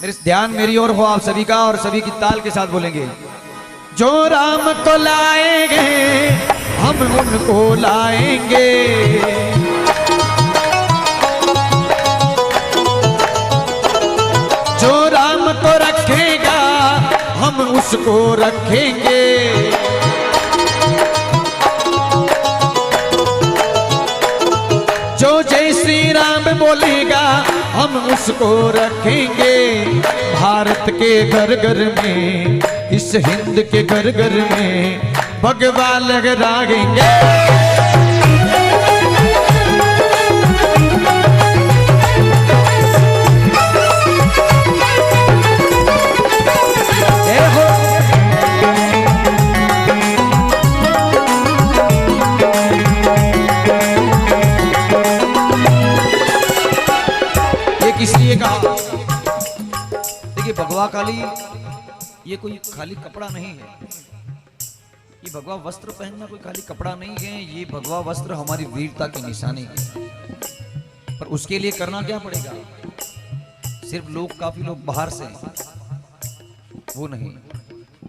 मेरे ध्यान मेरी ओर हो आप सभी का, और सभी की ताल के साथ बोलेंगे। जो राम को लाएंगे हम उनको लाएंगे, जो राम को रखेगा हम उसको रखेंगे, जो जय श्री राम बोलेगा हम उसको रखेंगे। भारत के घर घर में, इस हिंद के घर घर में भगवा लहराएंगे। इसलिए कहा, देखिए भगवा काली ये कोई खाली कपड़ा नहीं है, ये भगवा वस्त्र पहनना कोई खाली कपड़ा नहीं है, ये भगवा वस्त्र हमारी वीरता की निशानी है। पर उसके लिए करना क्या पड़ेगा? सिर्फ लोग, काफी लोग बाहर से, वो नहीं,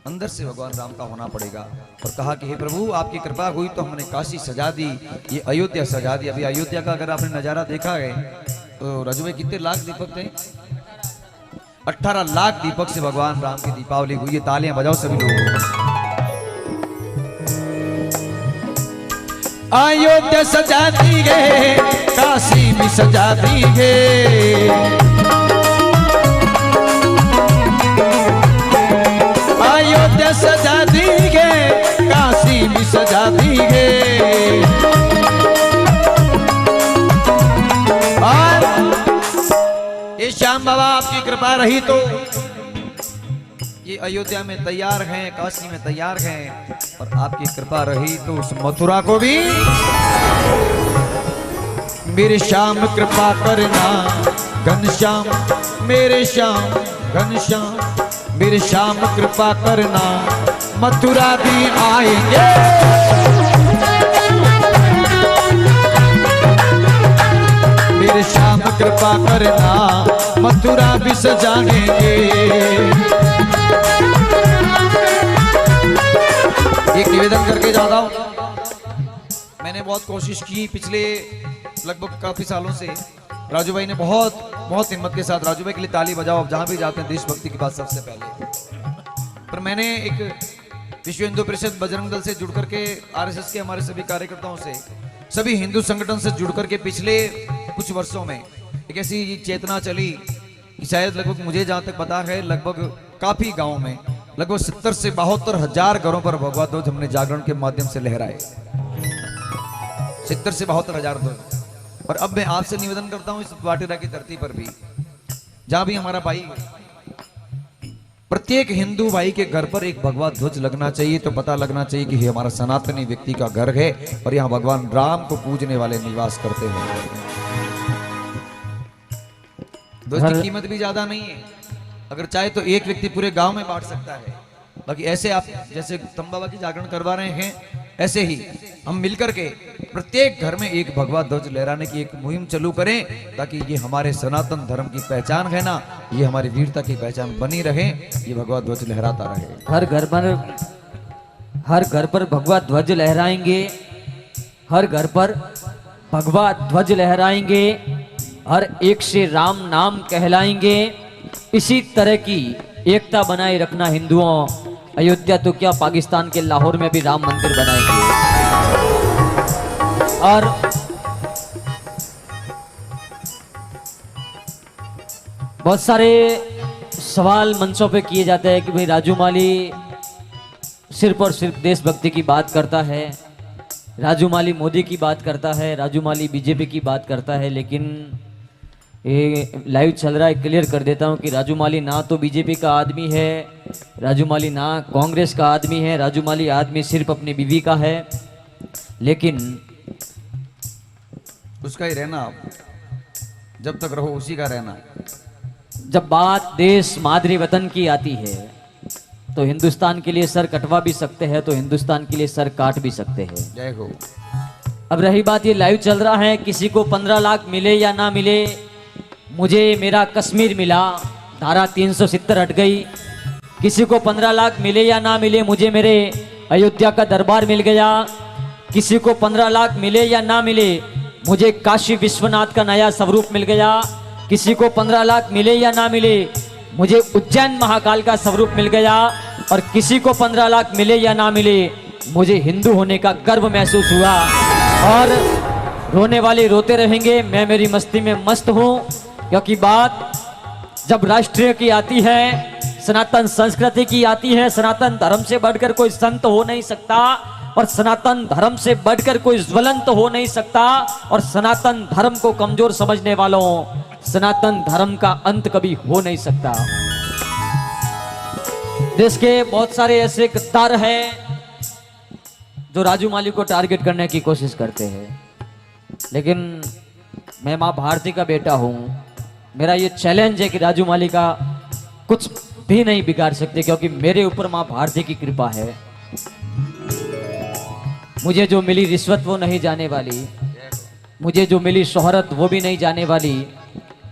अंदर से भगवान राम का होना पड़ेगा। और कहा कि हे प्रभु आपकी कृपा हुई तो हमने काशी सजा दी, ये अयोध्या सजा दी। अभी अयोध्या का अगर आपने नजारा देखा है तो राजू भाई कितने लाख दीपक थे? 18 लाख दीपक से भगवान राम की दीपावली हुई है। तालियां बजाओ सभी लोग। अयोध्या सजा दी है, काशी भी सजा दी है, अयोध्या सजा दी है, काशी भी सजा दी है। ये श्याम बाबा आपकी कृपा रही तो ये अयोध्या में तैयार हैं, काशी में तैयार हैं, और आपकी कृपा रही तो उस मथुरा को भी। मेरे श्याम कृपा करना घनश्याम, मेरे श्याम घनश्याम, मेरे श्याम कृपा करना मथुरा भी आएंगे। मेरे श्याम कृपा करना मथुरा भी सजाएंगे। एक निवेदन करके जाता हूं, मैंने बहुत कोशिश की पिछले लगभग काफी सालों से। राजू भाई ने बहुत हिम्मत के साथ, राजू भाई के लिए ताली बजाओ आप जहां भी जाते हैं, देशभक्ति की बात सबसे पहले। पर मैंने एक विश्व हिंदू परिषद बजरंग दल से जुड़ करके, आरएसएस के हमारे सभी कार्यकर्ताओं से, सभी हिंदू संगठन से जुड़ करके पिछले कुछ वर्षों में एक ऐसी चेतना चली कि शायद लगभग मुझे जहां तक पता है लगभग काफी गांवों में लगभग 70 से 72 हजार घरों पर भगवा ध्वज हमने जागरण के माध्यम से लहराए। 70 से 72 हजार ध्वज। और अब मैं आपसे निवेदन करता हूं, इस वाटेरा की धरती पर भी जहां भी हमारा भाई, प्रत्येक हिंदू भाई के घर पर एक भगवा ध्वज लगना चाहिए, तो पता लगना चाहिए कि ये हमारा सनातनी व्यक्ति का घर है और यहाँ भगवान राम को पूजने वाले निवास करते हैं। ध्वज की कीमत भी ज्यादा नहीं है, अगर चाहे तो एक व्यक्ति पूरे गांव में बांट सकता है। बाकी ऐसे आप जैसे तम बाबा की जागरण करवा रहे हैं, ऐसे ही हम मिलकर के प्रत्येक घर में एक भगवा ध्वज लहराने की एक मुहिम चालू करें, ताकि ये हमारे सनातन धर्म की पहचान है ना, ये हमारी वीरता की पहचान बनी रहे, ये भगवा ध्वज लहराता रहे। हर घर पर भगवा ध्वज लहराएंगे, हर घर पर भगवा ध्वज लहराएंगे, हर एक से राम नाम कहलाएंगे। इसी तरह की एकता बनाए रखना हिंदुओं। अयोध्या तो क्या, पाकिस्तान के लाहौर में भी राम मंदिर बनाएंगे। और बहुत सारे सवाल मंचों पे किए जाते हैं कि भाई राजू माली सिर्फ और सिर्फ देशभक्ति की बात करता है, राजू माली मोदी की बात करता है, राजू माली बीजेपी की बात करता है। लेकिन ये लाइव चल रहा है, क्लियर कर देता हूं कि राजू माली ना तो बीजेपी का आदमी है, राजू माली ना कांग्रेस का आदमी है, राजू माली आदमी सिर्फ अपनी बीवी का है। लेकिन उसका ही रहना, जब तक रहो उसी का रहना। जब बात देश मादरी वतन की आती है तो हिंदुस्तान के लिए सर कटवा भी सकते हैं, तो हिंदुस्तान के लिए सर काट भी सकते हैं। जय हो। अब रही बात, ये लाइव चल रहा है, किसी को 15 लाख मिले या ना मिले, मुझे मेरा कश्मीर मिला, धारा 370 हट गई। किसी को 15 लाख मिले या ना मिले, मुझे मेरे अयोध्या का दरबार मिल गया। किसी को 15 लाख मिले या ना मिले, मुझे काशी विश्वनाथ का नया स्वरूप मिल गया। किसी को 15 लाख मिले या ना मिले, मुझे उज्जैन महाकाल का स्वरूप मिल गया। और किसी को 15 लाख मिले या ना मिले, मुझे हिंदू होने का गर्व महसूस हुआ। और रोने वाले रोते रहेंगे, मैं मेरी मस्ती में मस्त हूं, क्योंकि बात जब राष्ट्रीय की आती है, सनातन संस्कृति की आती है, सनातन धर्म से बढ़कर कोई संत हो नहीं सकता, और सनातन धर्म से बढ़कर कोई ज्वलंत हो नहीं सकता। और सनातन धर्म को कमजोर समझने वालों, सनातन धर्म का अंत कभी हो नहीं सकता। देश के बहुत सारे ऐसे गद्दार हैं जो राजू माली को टारगेट करने की कोशिश करते हैं, लेकिन मैं मां भारती का बेटा हूं। मेरा ये चैलेंज है कि राजू माली का कुछ भी नहीं बिगाड़ सकते, क्योंकि मेरे ऊपर मां भारती की कृपा है। मुझे जो मिली रिश्वत वो नहीं जाने वाली, मुझे जो मिली शोहरत वो भी नहीं जाने वाली,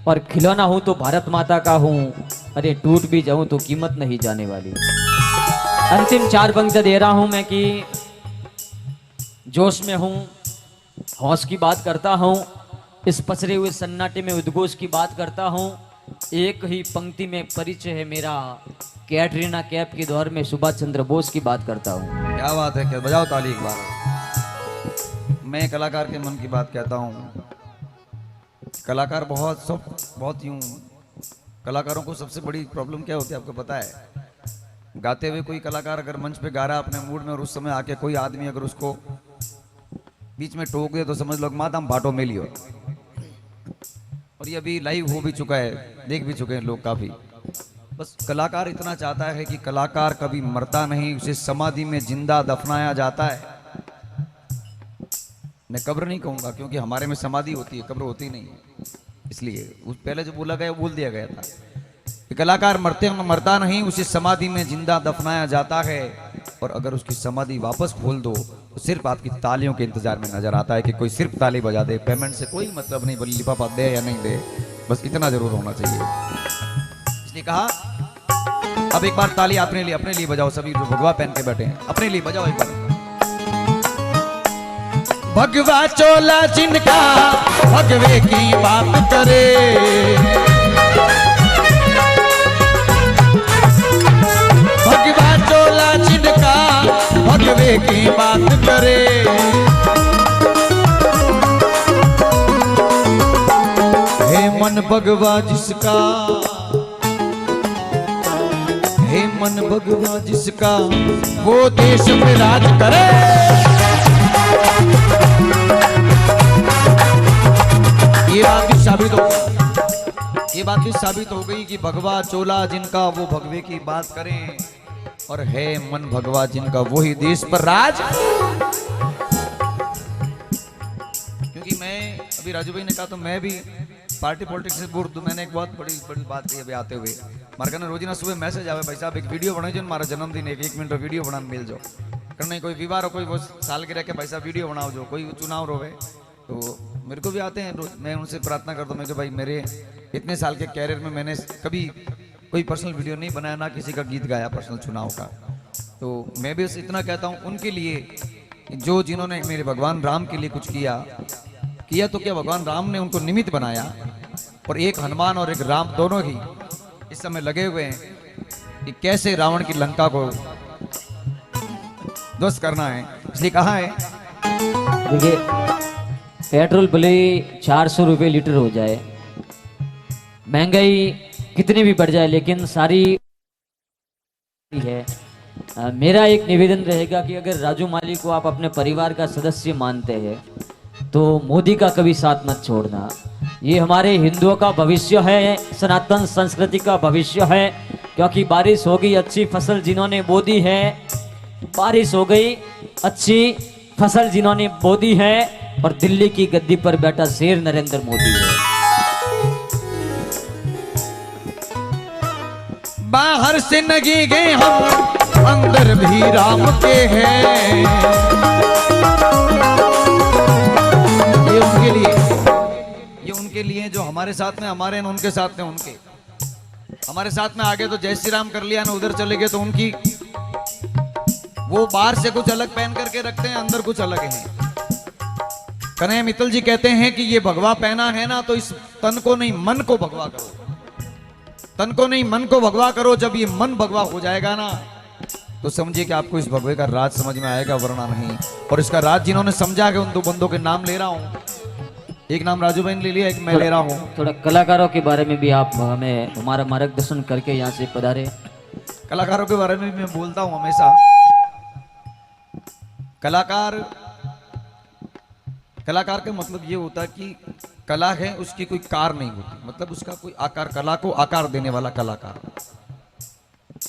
और खिलौना हूं तो भारत माता का हूं, अरे टूट भी जाऊं तो कीमत नहीं जाने वाली। अंतिम 4 पंक्ति दे रहा हूं मैं कि जोश में हूं, होश की बात करता हूं, इस पसरे हुए सन्नाटे में उद्घोष की बात करता हूं। एक ही पंक्ति में परिचय है मेरा, कैटरीना कैफ के दौर में सुभाष चंद्र बोस की बात करता हूं। क्या बात है, क्या बजाओ ताली एक बार। मैं कलाकार के मन की बात कहता हूँ। कलाकार बहुत यूं, कलाकारों को सबसे बड़ी प्रॉब्लम क्या होती है आपको पता है? गाते हुए कोई कलाकार अगर मंच पे गा रहा है अपने मूड में, और उस समय आके कोई आदमी अगर उसको बीच में टोक दे तो समझ लो मातम भाटो में लियो। और ये अभी लाइव हो भी चुका है, देख भी चुके हैं लोग काफी। बस कलाकार इतना चाहता है कि कलाकार कभी मरता नहीं, उसे समाधि में जिंदा दफनाया जाता है। मैं कब्र नहीं कहूंगा, क्योंकि हमारे में समाधि होती है, कब्र होती नहीं है। इसलिए उस पहले जो बोला गया बोल दिया गया था कि कलाकार मरता नहीं, उसे समाधि में जिंदा दफनाया जाता है। और अगर उसकी समाधि वापस खोल दो तो सिर्फ आपकी तालियों के इंतजार में नजर आता है कि कोई सिर्फ ताली बजा दे। पेमेंट से कोई मतलब नहीं, बोली लिफाफा दे या नहीं दे, बस इतना जरूर होना चाहिए। इसलिए कहा अब एक बार ताली अपने लिए बजाओ। सभी जो भगवा पहन के बैठे हैं अपने लिए बजाओ एक बार। भगवा चोला जिनका भगवे की बात करे, भगवा चोला जिनका भगवे की बात करे। हे मन भगवा जिसका, हे मन भगवा जिसका, वो देश पे राज करे। ये बात भी साबित हो गई कि भगवा चोला जिनका वो भगवे की बात करें, और है मन भगवा जिनका वही देश पर राज। क्योंकि मैं अभी राजू भाई ने कहा तो मैं भी पार्टी पॉलिटिक्स से दूर, तो मैंने एक बहुत बड़ी बात कही अभी आते हुए। मारे कहना रोजी ना सुबह मैसेज आवे, भाई साहब एक वीडियो बनाई जो हमारा जन्मदिन है, 1 मिनट वीडियो बनाने मिल जाओ करना, कोई विवाह हो, कोई वो साल के रह के भाई साहब वीडियो बनाओ, जो कोई चुनाव रोवे तो मेरे को भी आते हैं। मैं उनसे प्रार्थना करता हूँ, मैं कि भाई मेरे इतने साल के कैरियर में मैंने कभी कोई पर्सनल वीडियो नहीं बनाया, ना किसी का गीत गाया पर्सनल चुनाव का। तो मैं भी इतना कहता हूँ उनके लिए जो जिन्होंने मेरे भगवान राम के लिए कुछ किया तो क्या भगवान राम ने उनको निमित्त बनाया, और एक हनुमान और एक राम दोनों ही इस समय लगे हुए हैं कि कैसे रावण की लंका को ध्वस्त करना है। इसलिए कहा है, देखिए पेट्रोल भले 400 रुपये लीटर हो जाए, महंगाई कितनी भी बढ़ जाए, लेकिन सारी है। मेरा एक निवेदन रहेगा कि अगर राजू माली को आप अपने परिवार का सदस्य मानते हैं तो मोदी का कभी साथ मत छोड़ना। ये हमारे हिंदुओं का भविष्य है, सनातन संस्कृति का भविष्य है। क्योंकि बारिश होगी अच्छी फसल जिन्होंने बो दी है, बारिश हो गई अच्छी फसल जिन्होंने बो दी है, और दिल्ली की गद्दी पर बैठा शेर नरेंद्र मोदी है। बाहर से नगी गए हम, अंदर भी राम के हैं। ये उनके लिए जो हमारे साथ में हमारे हैं, उनके साथ में उनके। हमारे साथ में आगे तो जय श्री राम कर लिया ना, उधर चले गए तो उनकी वो बाहर से कुछ अलग पहन करके रखते हैं, अंदर कुछ अलग है। कन्हैया मित्तल जी कहते हैं कि ये भगवा पहना है ना, तो इस तन को नहीं मन को भगवा करो, तन को नहीं मन को भगवा करो। जब ये मन भगवा हो जाएगा ना, तो समझिए कि आपको इस भगवे का राज समझ में आएगा, वरना नहीं। और इसका राज जिन्होंने समझा है, उन दो बंदों के नाम ले रहा हूं। एक नाम राजू बहन ले लिया, एक मैं ले रहा हूं। थोड़ा कलाकारों के बारे में भी आप हमें हमारा मार्गदर्शन करके यहाँ से पधारे। कलाकारों के बारे में भी मैं बोलता हूं हमेशा। कलाकार का मतलब ये होता है कि कला है, उसकी कोई कार नहीं होती, मतलब उसका कोई आकार, कला को आकार देने वाला कलाकार।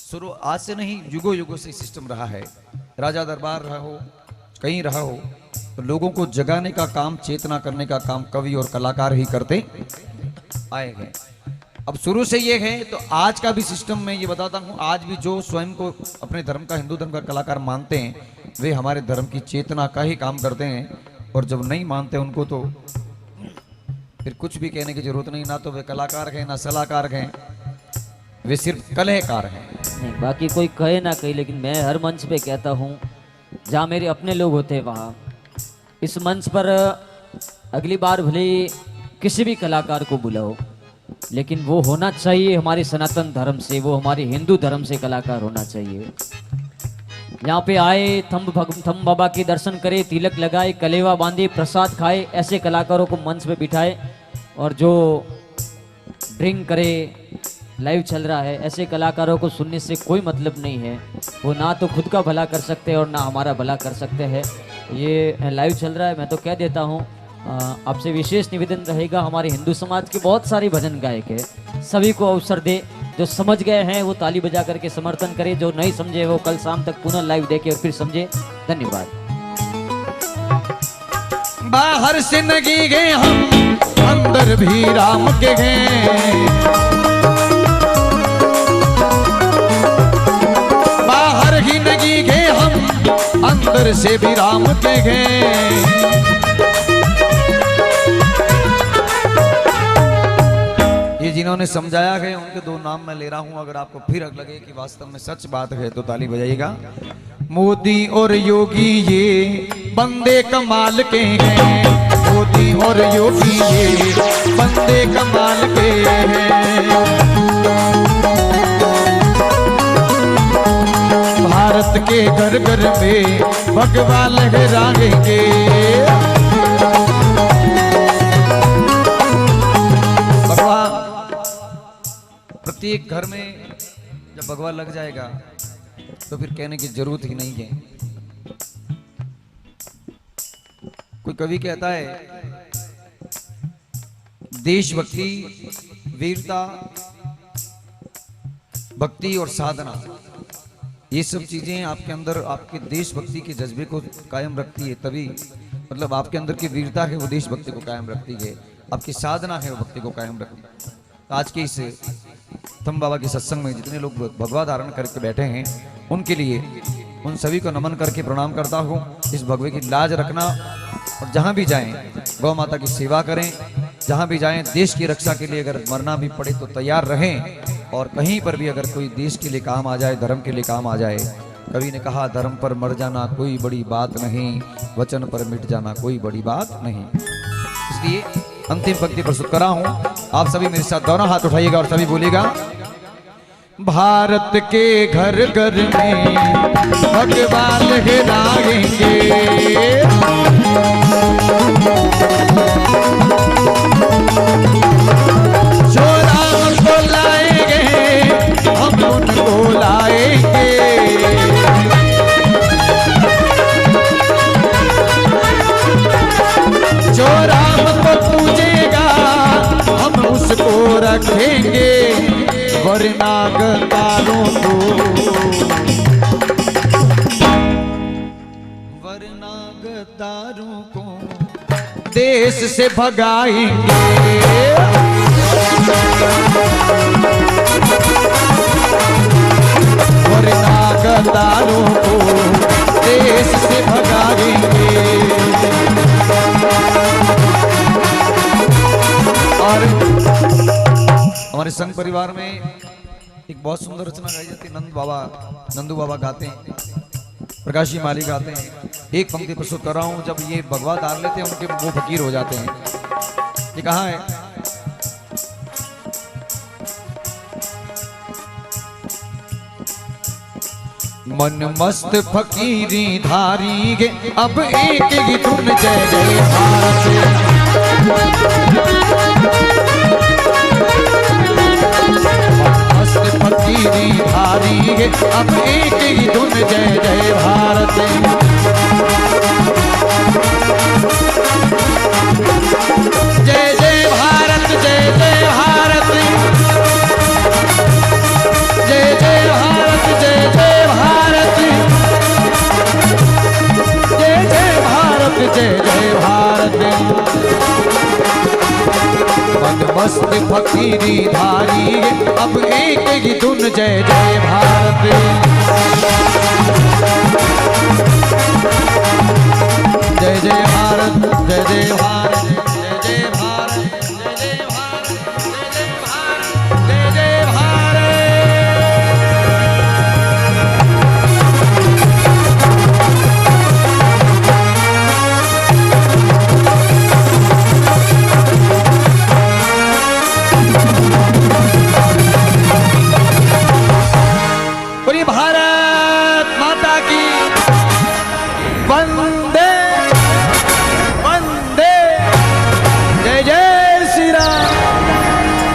शुरू आज से नहीं, युगों युगों से सिस्टम रहा है। राजा दरबार रहा हो, कहीं रहा हो, तो लोगों को जगाने का काम, चेतना करने का काम कवि और कलाकार ही करते आए हैं। अब शुरू से ये है, तो आज का भी सिस्टम मैं ये बताता हूँ। आज भी जो स्वयं को अपने धर्म का, हिंदू धर्म का कलाकार मानते हैं, वे हमारे धर्म की चेतना का ही काम करते हैं। और जब नहीं मानते उनको, तो फिर कुछ भी कहने की जरूरत नहीं। ना तो वे कलाकार हैं, ना सलाहकार हैं, वे सिर्फ कलहकार हैं। नहीं, बाकी कोई कहे ना कहे, लेकिन मैं हर मंच पे कहता हूँ जहाँ मेरे अपने लोग होते हैं वहाँ, इस मंच पर अगली बार भले किसी भी कलाकार को बुलाओ, लेकिन वो होना चाहिए हमारे सनातन धर्म से, वो हमारे हिंदू धर्म से कलाकार होना चाहिए। यहाँ पे आए, थम बाबा के दर्शन करे, तिलक लगाए, कलेवा बांधे, प्रसाद खाए, ऐसे कलाकारों को मंच पे बिठाए। और जो ड्रिंक करे, लाइव चल रहा है, ऐसे कलाकारों को सुनने से कोई मतलब नहीं है। वो ना तो खुद का भला कर सकते हैं और ना हमारा भला कर सकते हैं। ये लाइव चल रहा है, मैं तो कह देता हूँ। आपसे विशेष निवेदन रहेगा, हमारे हिंदू समाज के बहुत सारे भजन गायक है, सभी को अवसर दे। जो समझ गए हैं वो ताली बजा करके समर्थन करे, जो नहीं समझे वो कल शाम तक पुनः लाइव देखे और फिर समझे। धन्यवाद। बाहर से नगी गए हम, अंदर भी राम के गए। बाहर ही नगी गए हम, अंदर से भी राम के गए। ये जिन्होंने समझाया है, उनके दो नाम मैं ले रहा हूं। अगर आपको फिर लगे कि वास्तव में सच बात है, तो ताली बजाइएगा। मोदी और योगी ये बंदे कमाल के हैं, मोदी और योगी ये बंदे कमाल के हैं। भारत के घर घर में भगवा लहराएंगे। प्रत्येक घर में जब भगवा लग जाएगा, तो फिर कहने की जरूरत ही नहीं है। कोई कवि कहता है, देशभक्ति, वीरता, भक्ति और साधना, ये सब चीजें आपके अंदर, आपके देशभक्ति के जज्बे को कायम रखती है। तभी मतलब आपके अंदर की वीरता है, वो देशभक्ति को कायम रखती है। आपकी साधना है, वो भक्ति को कायम रखती है। आज के इस थम बाबा के सत्संग में जितने लोग भगवा धारण करके बैठे हैं, उनके लिए, उन सभी को नमन करके प्रणाम करता हूँ। इस भगवे की लाज रखना, और जहाँ भी जाएं गौ माता की सेवा करें। जहाँ भी जाएं देश की रक्षा के लिए अगर मरना भी पड़े तो तैयार रहें। और कहीं पर भी अगर कोई देश के लिए काम आ जाए, धर्म के लिए काम आ जाए, कवि ने कहा, धर्म पर मर जाना कोई बड़ी बात नहीं, वचन पर मिट जाना कोई बड़ी बात नहीं। इसलिए अंतिम पंक्ति प्रस्तुत करा हूं। आप सभी मेरे साथ दोनों हाथ उठाइएगा और सभी बोलिएगा, भारत के घर घर में भगवा लहराएंगे। जो राम को लाएंगे, हम उनको लाएंगे। जो राम को पूजेगा, हम उसको रखेंगे। वरना गद्दारों को, वरना गद्दारों को देश से भगाएंगे। वरना गद्दारों को देश से भगाएंगे। और हमारे संघ परिवार में एक बहुत सुंदर रचना गाई जाती है, नंदू बाबा गाते हैं, प्रकाशी माली गाते हैं। एक पंक्ति प्रस्तुत कर रहा हूं, जब ये भगवा तार लेते हैं उनके वो फकीर हो जाते हैं। ये कहाँ है? मन मस्त फकीरी धारी गे, अब एक ही धुन जय जय भारत। मस्त फकीरी धारी गे, अब एक ही धुन जय जय भारत। जय जय भारत, जय जय भारत, जय जय भारत, जय जय भारत, जय जय भारत, जय जय भारत। मन मस्त फकीरी धारी, अब एक ही धुन जय जय भारत। जय जय भारत, जय जय भारत, जय जय भारत, जय जय भारत, जय जय भारत, जय जय भारत। बोलिए भारत